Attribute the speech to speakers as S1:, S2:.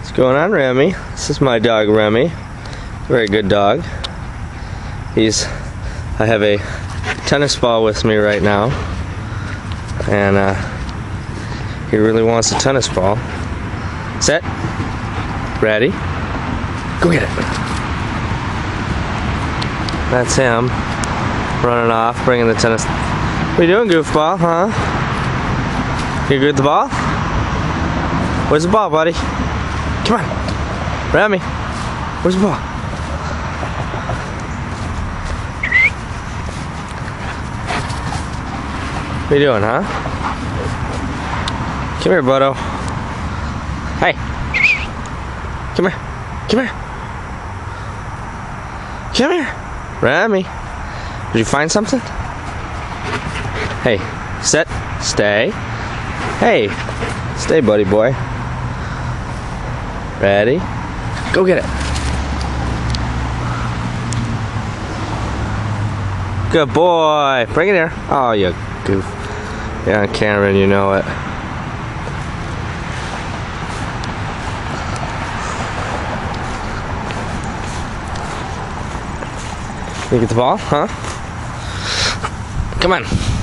S1: What's going on, Remy? This is my dog, Remy. Very good dog. I have a tennis ball with me right now, and he really wants a tennis ball. Set. Ready. Go get it. That's him running off, bringing the tennis. What are you doing, goofball, huh? You good with the ball? Where's the ball, buddy? Come on. Remy, where's the ball? What are you doing, huh? Come here, Bodo. Hey. Come here. Come here. Come here. Remy. Did you find something? Hey. Sit. Stay. Hey. Stay, buddy boy. Ready? Go get it. Good boy. Bring it here. Oh, you goof. You're on camera and you know it. You get the ball, huh? Come on.